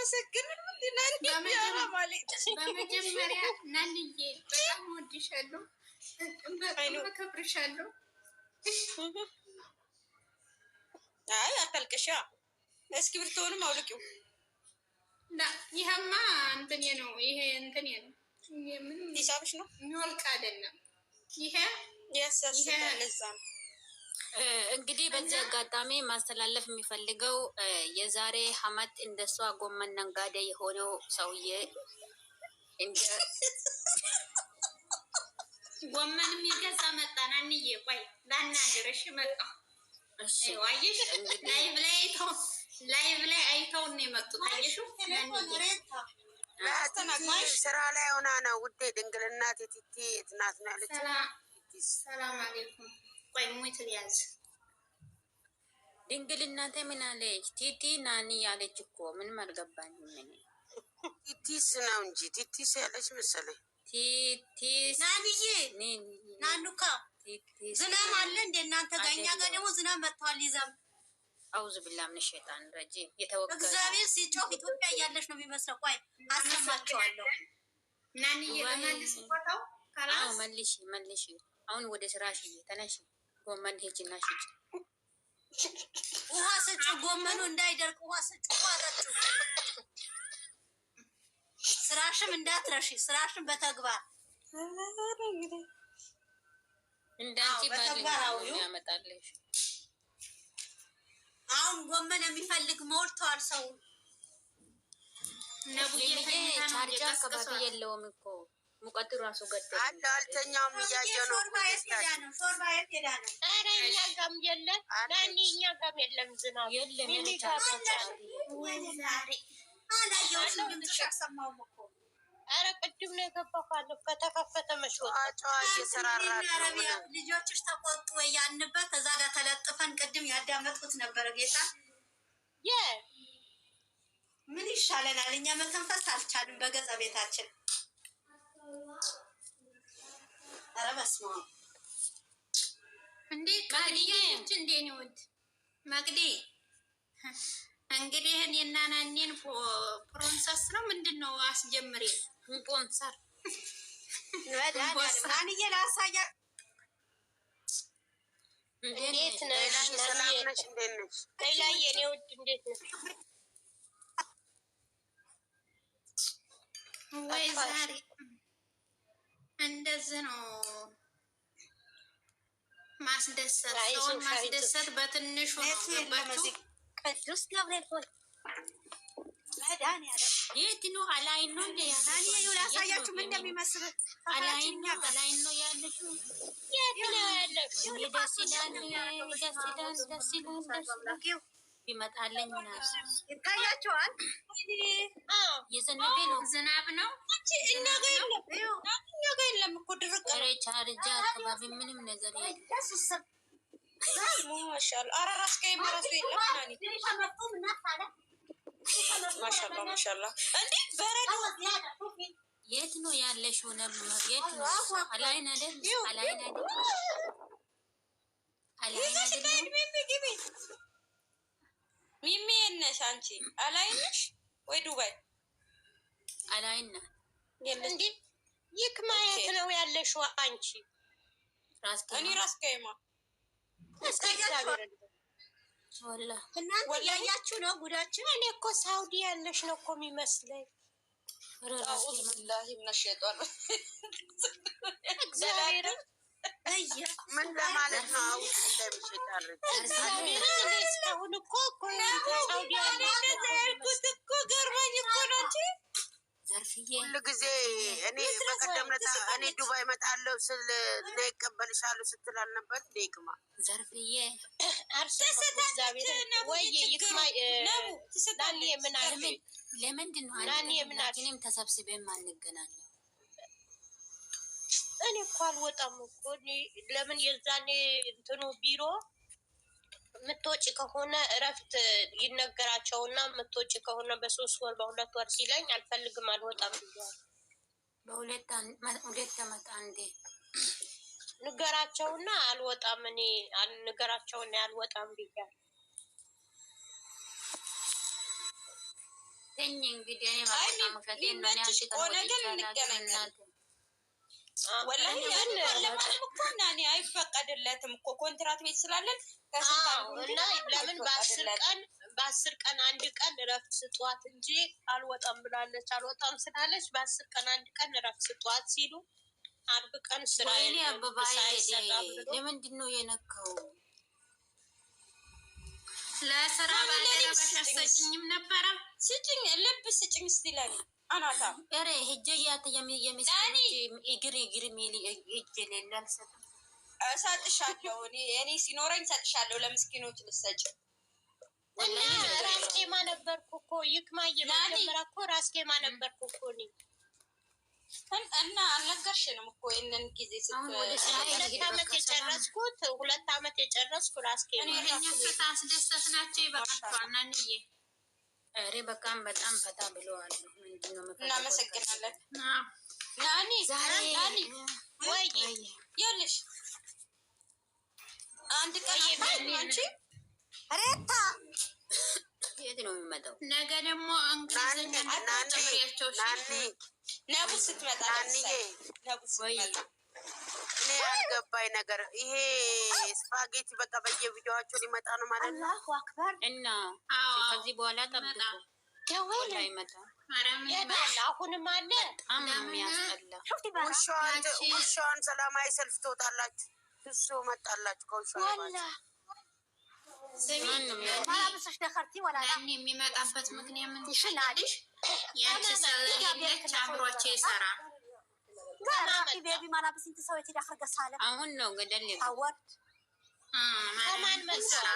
አላመሰግንም እንዲናል በመጀመሪያ ናንዬ በጣም ወድሻለሁ፣ በጣም አከብርሻለሁ። አይ አታልቅሻ፣ እስክሪብቶንም አውልቂው። ይሄማ እንትኔ ነው፣ ይሄ እንትኔ ነው። ምንም ሂሳብሽ ነው የሚወልቅ አይደለም። ይሄ ያሳስታል። ለዛ ነው እንግዲህ በዚህ አጋጣሚ ማስተላለፍ የሚፈልገው የዛሬ አመት እንደሷ ጎመን ነጋዴ የሆነው ሰውዬ እንደ ጎመን የሚገዛ መጣ። ናንዬ ቆይ ላናግርሽ መጣ። ዋይሽ ላይቭ ላይ አይተው ነው የመጡት። አየሽው ስራ ላይ ሆና ነው ውዴ። ድንግልናት የቲቲ እናት ነው ያለች። ሰላም አለይኩም። ቆይ ሙት ሊያዝ ድንግልናት ምን አለች? ቲቲ ናኒ ያለች እኮ ምንም አልገባኝም። ምን ቲቲስ ነው እንጂ ቲቲስ ያለች መሰለኝ። ቲቲስ ናንዬ ናኑካ ዝናብ አለ እንደ እናንተ ጋር? እኛ ጋር ደግሞ ዝናብ መጥቷል። ይዘም አውዝ ቢላ ምን ሸይጣን ረጂም የተወገደ እግዚአብሔር ሲጮህ ኢትዮጵያ እያለች ነው የሚመስለው። ቆይ አሰማቸዋለሁ። ናንዬ ለማንስ ቦታው ካላስ መልሽ። አሁን ወደ ስራሽ ተነሽ። ጎመን ሄጂና ሽጭ። ውሃ ስጩ፣ ጎመኑ እንዳይደርቅ ውሃ ስጩ። ውሃ ጠጡ። ስራሽም እንዳትረሺ፣ ስራሽም በተግባር እንዳንቺ ባል ያመጣልሽ። አሁን ጎመን የሚፈልግ ሞልቷል ሰው። ነብዬ ቻርጃ አካባቢ የለውም እኮ ሙቀቱ ራሱ ገደ አለ። አልተኛውም እያየሁ ነው። ሾርባ የት ሄዳ ነው? ኧረ እኛ ጋርም የለም ናኒ፣ እኛ ጋርም የለም ዝናብ የለም። አላየሁሽም ድምፅሽ አልሰማሁም እኮ። ኧረ ቅድም ነው የገባሁ ካለሁ ከተከፈተ መሽወጣ ጨዋ እየሰራራ አረቢያ ልጆችሽ ተቆጡ ወይ ያንበት ከዛ ጋር ተለጥፈን ቅድም ያዳመጥኩት ነበረ። ጌታ ምን ይሻለናል? እኛ መተንፈስ አልቻልም በገዛ ቤታችን። ኧረ በስመ አብ እንዴ ቃልዬች እንዴ ነው መቅዲ። እንግዲህ እኔና ናኔን ፕሮንሰስ ነው ምንድን ነው አስጀምሬ ፖንሰር ናንዬ ላሳያ። እንዴት ነሽ? ሰላም ነሽ? እንዴት ነሽ? ሌላ የኔ ውድ እንዴት ነሽ? ወይ ዛሬ እንደዚህ ነው ማስደሰት፣ ሰውን ማስደሰት በትንሹ ነው። ገባችሁ? ቅዱስ ገብርኤል ሆይ የት ነው? አላይን ነው እንደ ላሳያችሁ ምን እንደሚመስል አላይን ነው ያለሽው። የት ነው ያለሽው? ደስ ይላል። ቢመጣለኝ ምናምን ይታያቸዋል። የዘነበ ነው፣ ዝናብ ነው። እኛ ጋ የለም እኮ ድርቅ። ቻርጃ አካባቢ ምንም ነገር የለም። ማሻአላህ። ኧረ ራስ ቀይ ራሱ የለም ናኒ። ማሻአላህ እንዴ በረዶ። የት ነው ያለሽው? የት ነው? አላይን አይደል? አላይን ሚሚ የነሽ አንቺ አላይንሽ ወይ ዱባይ አላይና እንዴ? ይክ ማየት ነው ያለሽው አንቺ? እኔ ራስ ቀይማ ወላ እናንተ ያያችሁ ነው ጉዳችን። እኔ እኮ ሳውዲ ያለሽ ነው እኮ የሚመስለኝ። አውዝ ቢላሂ ምን ሸይጣን እግዚአብሔር ምን ለማለት ነው? አውዝ ቢላሂ እግዚአብሔር እስካሁን እኮ ሳውዲ ያልኩት እኮ ገርማኝ እኮ ነው እንጂ ዘርፍዬ ሁሉ ጊዜ እኔ በቀደም ለታ እኔ ዱባይ እመጣለሁ ስል ይቀበልሻለሁ ስትል አልነበር? ደግማ ዘርፍዬ ለምንድን ነው ሁላችንም ተሰብስበን ማንገናኘው? እኔ እኮ አልወጣም እኮ ለምን የዛኔ እንትኑ ቢሮ ምትወጪ ከሆነ እረፍት ይነገራቸውና ምትወጪ ከሆነ በ3 ወር በ2 ወር ሲለኝ አልፈልግም አልወጣም ብያለሁ። በሁለት ዓመት አንዴ ንገራቸውና አልወጣም እኔ ንገራቸውና አልወጣም ብያለሁ። ተኝ እንግዲህ እኔ በጣም ከቴን ነው ያንቺ ሆነ ግን እንገናኛለን። ወላሂ ያን ለማንም እኮ እና እኔ አይፈቀድለትም እኮ ኮንትራት ቤት ስላለን እና ለምን በ10 ቀን አንድ ቀን እረፍት ስጧት እንጂ አልወጣም ብላለች። አልወጣም ስላለች በ10 ቀን አንድ ቀን እረፍት ስጧት ሲሉ 40 ቀን ስራ ወይኔ አበባዬ ለምንድን ነው የነካው? ለስራ ባልደረባሽ አትሰጭኝም ነበረ? ስጭኝ፣ ልብ ስጭኝ እስቲ ለኔ አናታ ኧረ ሄጄ ያተ የሚስኪኖች እግር ሚል እጅ የሌለ እሰጥሻለሁ። እኔ ሲኖረኝ እሰጥሻለሁ። ለምስኪኖች ልሰጭ እና ራስኬማ ነበርኩ እኮ ይክማዬ መጀመሪያ እኮ ራስኬማ ነበርኩ እኮ እኔ እና አልነገርሽንም እኮ ይሄንን ጊዜ ሁለት ዓመት የጨረስኩ ራስኬማ አስደሰት ናቸው። ይበቃቸዋል ናንዬ። ኧረ በቃም በጣም ፈታ ብለዋል። ምንድነው እናመሰግናለን። ናኒ ናኒ ወይ ይኸውልሽ አንድ ቀን አንቺ ሬታ የት ነው የሚመጣው? ነገ ደግሞ እንግሊዝኛ ናቸው። ነቡ ስትመጣ ነቡ ስትመጣ እኔ ያልገባኝ ነገር ይሄ ስፓጌቲ በቃ በየቪዲዮዋቸው ሊመጣ ነው ማለት ነው። አላሁ አክበር እና ከዚህ በኋላ ጠብቁ ይመጣ። አሁንም አለ በጣም የሚያስጠላ ውሻዋን ሰላማዊ ሰልፍ ትወጣላችሁ። እሱ መጣላችሁ ከውሻ የሚመጣበት ምክንያት ምን ትችላለሽ? ያቺ ስለሌለች አብሮቼ ይሰራ አሁን ነው ገደል ከማን መሰራ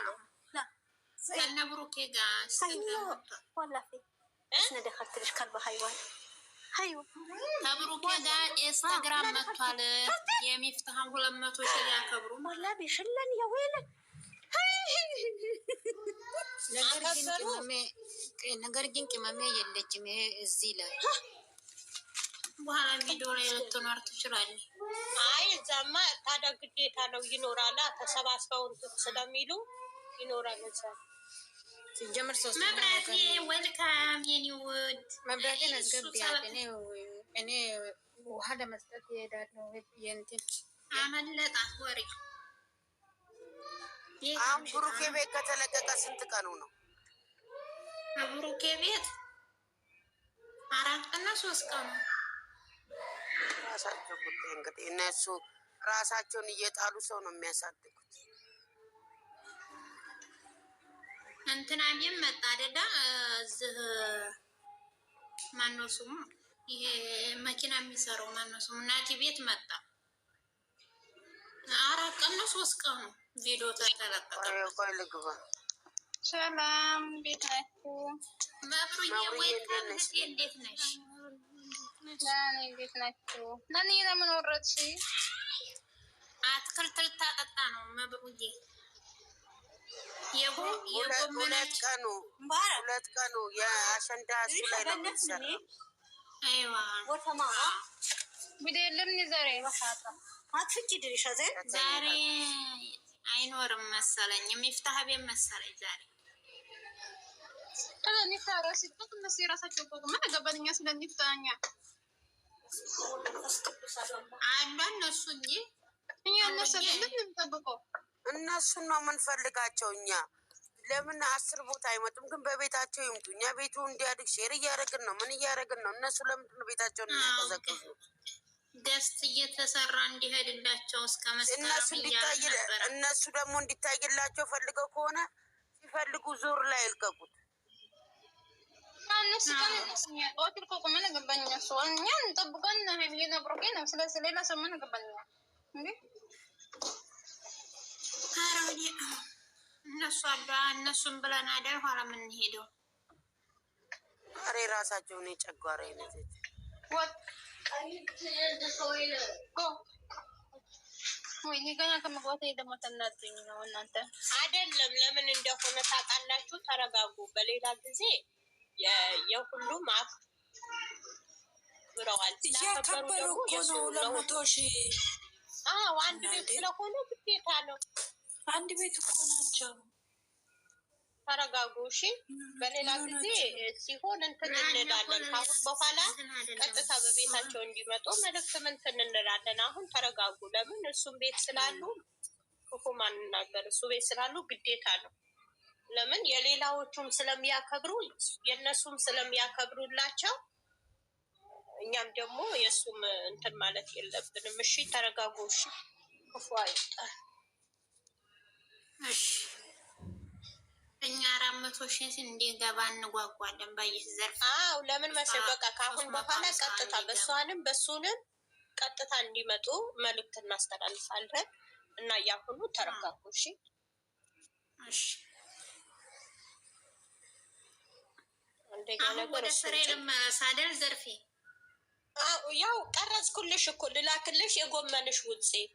ከነ ብሩኬ ጋር ከብሩኬ ጋር ኢንስታግራም መጥቷል። የሚፍታህ 200 ሺህ ያከብሩ ነገር ግን ቅመሜ የለችም እዚህ ላይ በኋላ ቪዲዮ ላይ ልትኖር ትችላለች። አይ እዛማ ታዲያ ግዴታ ነው ይኖራላ። ተሰባስበው ስለሚሉ ይኖራል። እዛ ሲጀምር ሶስት መብራት ወልካም የኔ ውድ መብራቴን አስገቢያት። እኔ ውሃ ለመስጠት ይሄዳለሁ። የእንትን አመለጣት ወሬ። አሁን ብሩኬ ቤት ከተለቀቀ ስንት ቀኑ ነው? ብሩኬ ቤት 4 ቀን 3 ቀን ነው። ራሳቸው ጉዳይ እንግዲህ እነሱ ራሳቸውን እየጣሉ ሰው ነው የሚያሳድጉት። እንትና ቢም መጣ አይደለ? እዚህ ማነው ስሙ? ይሄ መኪና የሚሰራው ማነው ስሙ? ናቲ ቤት መጣ። 4 ቀን 3 ቀን ነው ቪዲዮ ተተለቀቀ። ቆይ ልግባ። ሰላም ቤት ናችሁ? መብሩዬ ወይ ታምት እንዴት ነሽ? ናኒ ቤት ናችሁ? ናኒ ለምን ወረድሽ? አትክልት ልታጠጣ ነው መብሩዬ። ሁለት ቀኑ የአሸንዳ እሱ ላይ ነው የሚሰራው። አይዋ ዛሬ አይኖርም መሰለኝ። የሚፍታህ ቤት መሰለኝ ዛሬ አሉ እነሱ እንጂ እነሱን ነው የምንፈልጋቸው እኛ። ለምን 10 ቦታ አይመጡም? ግን በቤታቸው ይምጡ። እኛ ቤቱ እንዲያድግ ሼር እያደረግን ነው። ምን እያደረግን ነው? እነሱ ለምንድን ነው ቤታቸውን የሚያቀዘቅዙ? ደስት እየተሰራ እንዲሄድላቸው እስከ መስከረም እያለ ነበረ። እነሱ ደግሞ እንዲታይላቸው ፈልገው ከሆነ ሲፈልጉ ዞር ላይ ይልቀቁት። እነሱ አሉ እነሱን ብለን አይደል ኋላ የምንሄደው። ኧረ ራሳቸውን የጨጓራ አይነት ወይኔ ገና ከመግባት ደግሞ ተናዱኝ ነው እናንተ። አይደለም ለምን እንደሆነ ታውቃላችሁ? ተረጋጉ። በሌላ ጊዜ የሁሉም አፍ ብለዋል። እያከበሩ እኮ ነው 200 ሺህ። አዎ አንድ ቤት ስለሆነ ግዴታ ነው። አንድ ቤት እኮ ናቸው። ተረጋጉ እሺ። በሌላ ጊዜ ሲሆን እንትን እንላለን። ካሁን በኋላ ቀጥታ በቤታቸው እንዲመጡ መልዕክት እንትን እንላለን። አሁን ተረጋጉ። ለምን እሱም ቤት ስላሉ ክፉ ማንናገር፣ እሱ ቤት ስላሉ ግዴታ ነው። ለምን የሌላዎቹም ስለሚያከብሩ የእነሱም ስለሚያከብሩላቸው እኛም ደግሞ የእሱም እንትን ማለት የለብንም። እሺ ተረጋጉ እሺ። ክፉ አይጣል እሺ። እኛ 400,000 እንዲገባ እንጓጓለን። ባየህ ዘርፍ ለምን መሰል በቃ ከአሁን በኋላ ቀጥታ በእሷንም በሱንም ቀጥታ እንዲመጡ መልዕክት እናስተላልፋለን እና ያሁኑ ተረጋጉ እሺ። እሺ አሁን ወደ ፍሬ ልመለሳደር ዘርፌ ያው ቀረጽኩልሽ እኮ ልላክልሽ የጎመንሽ ውጤት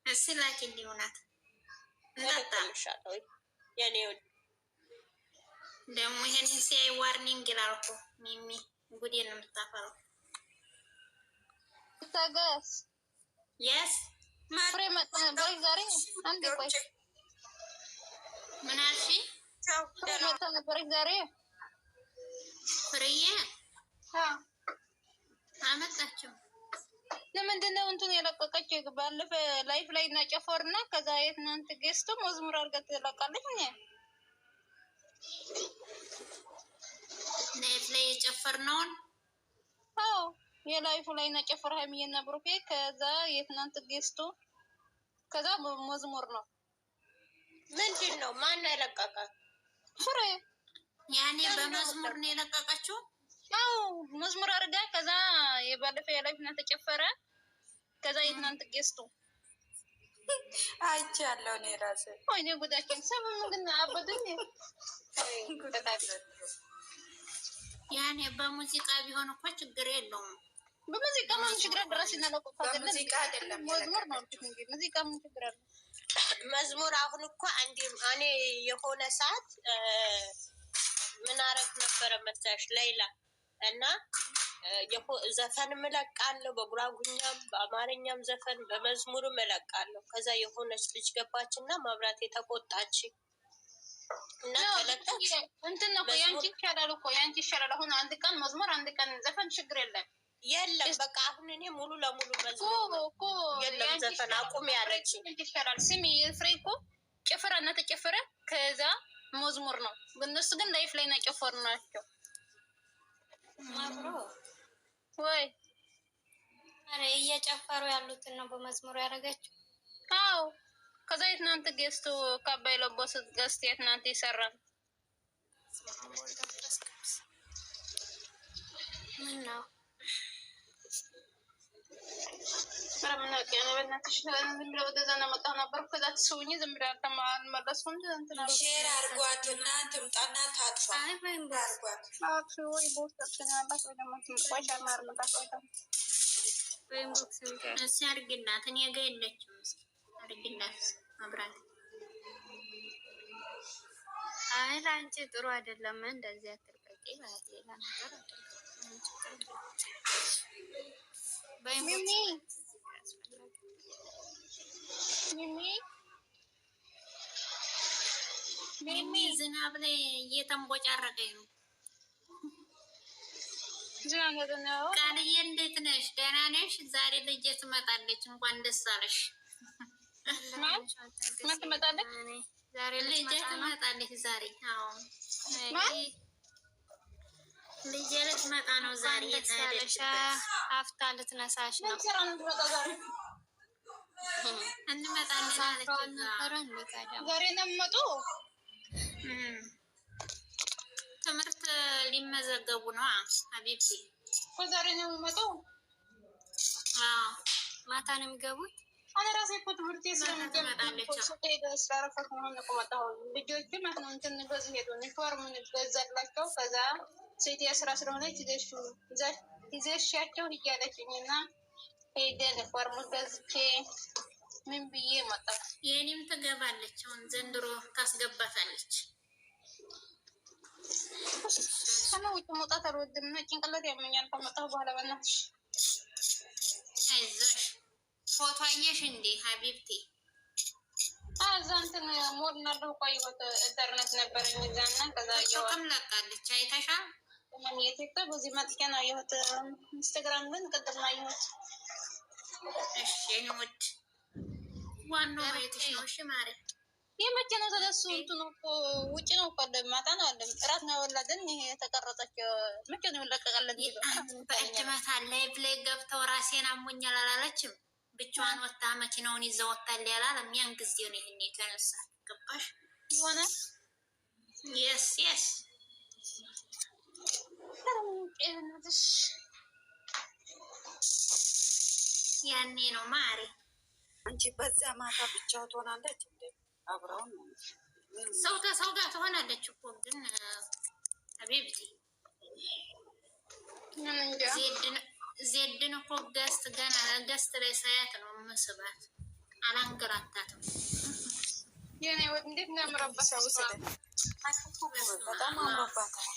እሺ ላኪልኝ። እውነት እልክልሻለሁ የኔ ደግሞ ይሄንን ሲያይ ዋርኒንግ ይላል እኮ ሚሚ ጉዴ ነው የምታፈረው። ታገስ የስ ፍሬ መጣ ነበር ዛሬ። አንዴ ቆይ ምን አልሽ? ፍሬ መጣ ነበር ዛሬ። ፍሬዬ አመጣችው። ለምንድን ነው እንትን የለቀቀችው? ባለፈ ላይፍ ላይ እና ጨፈርና ከዛ የት ነው እንትን ገዝቶ መዝሙር አድርጋ ትለቃለች። ላይፍ ላይ የጨፈርነውን የላይፉ ላይ እና ጨፈር ሀይሚዬና ብሩኬ ከዛ የትናንት ገዝቶ ከዛ መዝሙር ነው። ምንድን ነው? ማን ነው የለቀቃት? ፍሬ ያኔ በመዝሙር ነው የለቀቀችው። መዝሙር አድርጋ ከዛ የባለፈ የላይፍ እና ተጨፈረ ከዛ የትናንት ገዝቶ አይቼ ያለው ነው ራሴ። ወይኔ ጉዳችን ሰሞኑን ግን አበደኝ። ያኔ በሙዚቃ ቢሆን እኮ ችግር የለውም። በሙዚቃ ምን ችግር አለ? ራስና ለቆፋ ሙዚቃ አይደለም መዝሙር ነው እንጂ ሙዚቃ ምን ችግር አለ? መዝሙር አሁን እኮ እኔ የሆነ ሰዓት ምን አረግ ነበረ መሰለሽ ሌላ እና ዘፈን እለቃለሁ፣ በጉራጉኛም በአማርኛም ዘፈን በመዝሙርም እለቃለሁ። ከዛ የሆነች ልጅ ገባች እና መብራት የተቆጣች እና ተለቀች እንትን ነው። ያንቺ ይሻላል እኮ ያንቺ ይሻላል። አሁን አንድ ቀን መዝሙር አንድ ቀን ዘፈን ችግር የለም። በቃ አሁን እኔ ሙሉ ለሙሉ መዝሙር እኮ የለም ዘፈን አቁም ያለች ይሻላል። ስሚ ፍሬ እኮ ጭፈራ እና ተጨፈረ ከዛ መዝሙር ነው። እነሱ ግን ላይፍ ላይ እና ጨፈሩ ናቸው ወይ? አረ እየጨፈሩ ያሉትን ነው በመዝሙር ያደረገችው። ከዛ የትናንት ገዝቶ ካባይ ለቦሱት ገዝቶ የትናንት ይሰራል። ምን ነው በእናትሽ ዝም ብለው ወደዛ ነው መጣሁ ነበር። ከዛ ትስውኝ ዝም ብለው አልመለስኩም። እንትን ሼር አድርጓትና ትምጣና ታጥፋ አድርጓት። ወይ ቦክሰኛ አላት ወይ ደግሞ ትምጣሽ አማርመጣ ወይም ቦክስን እሺ አድርጊላት። እኔ ጋ የለችም። አድርጊላት አብራት። አይ ላንቺ ጥሩ አይደለም እንደዚህ አትልቀቂ። ሌላ ነገር አይደለም። ሚሚ ዝናብ ላይ እየተንቦጫረቀኝ ነው። ቃልዬ እንዴት ነሽ? ደህና ነሽ? ዛሬ ልጄ ትመጣለች። እንኳን ደስ አለሽ። ማን ትመጣለች? ልጄ ትመጣለች ዛሬ። ልጄ ልትመጣ ነው ዛሬ። ሀፍታ ልትነሳሽ ነው። እንመጣለን ዛሬ ነው የሚመጡ። ትምህርት ሊመዘገቡ ነው ሀቢብቲ። ዛሬ ነው የሚመጡ። ማታ ነው የሚገቡት። እኔ ራሴ እኮ ትምህርት ስላረፈት መሆን ቆመጣሁ። ልጆች ማለት ነው እንትን ገዝ ሄዱ ዩኒፎርም ገዛላቸው። ከዛ ሴት የስራ ስለሆነች ይዘሻቸው እያለችኝ እና ሄደን ዩኒፎርም ገዝቼ ምን ብዬ መጣሁ። የኔም ትገባለች። አሁን ዘንድሮ ታስገባታለች። ከመውጭ መውጣት አልወድም እና ጭንቅላት ያመኛል ከመጣሁ በኋላ። በእናትሽ አይዞሽ። ፎቶ አየሽ እንዴ ሀቢብቴ? እዛ እንትን ሞድናለሁ ቆይወት ኢንተርኔት ነበረኝ እዛና ከዛ ቲክቶክም ለቃለች አይተሻል? የቲክቶክ በዚህ መጥቼ ነው ያየሁት። ኢንስታግራም ግን ቅድም ነው ያየሁት። እሺ የኔ ውድ ዋናው ማየትሽ ነው። እሺ ማሪ የመቼ ነው ተደሱ እንትኑ እኮ ውጭ ነው እኮ ማታ ነው አለ እራት ነው ያወላደን። ይሄ የተቀረጸች መቼ ነው ይለቀቃለን? በእድመት አለ ብላይ ገብተው ራሴን አሞኛል አላለችም። ብቻዋን ወጣ መኪናውን ይዘው ወጣል ያላለም ያን ጊዜ ነው ይሄን የተነሳ ገባሽ ይሆናል። የስ የስ ያኔ ነው ማሪ። አንቺ በዛ ማታ ብቻው ትሆናለች እንዴ? አብረውን ነው ሰው ጋር ትሆናለች እኮ ግን አቤብቲ ዜድን እኮ ገስት ላይ ሳያት ነው መስባት። አላንገራታትም። የኔ ወድ እንዴት ነው ያምረባት ሰው በጣም አምሮባታል።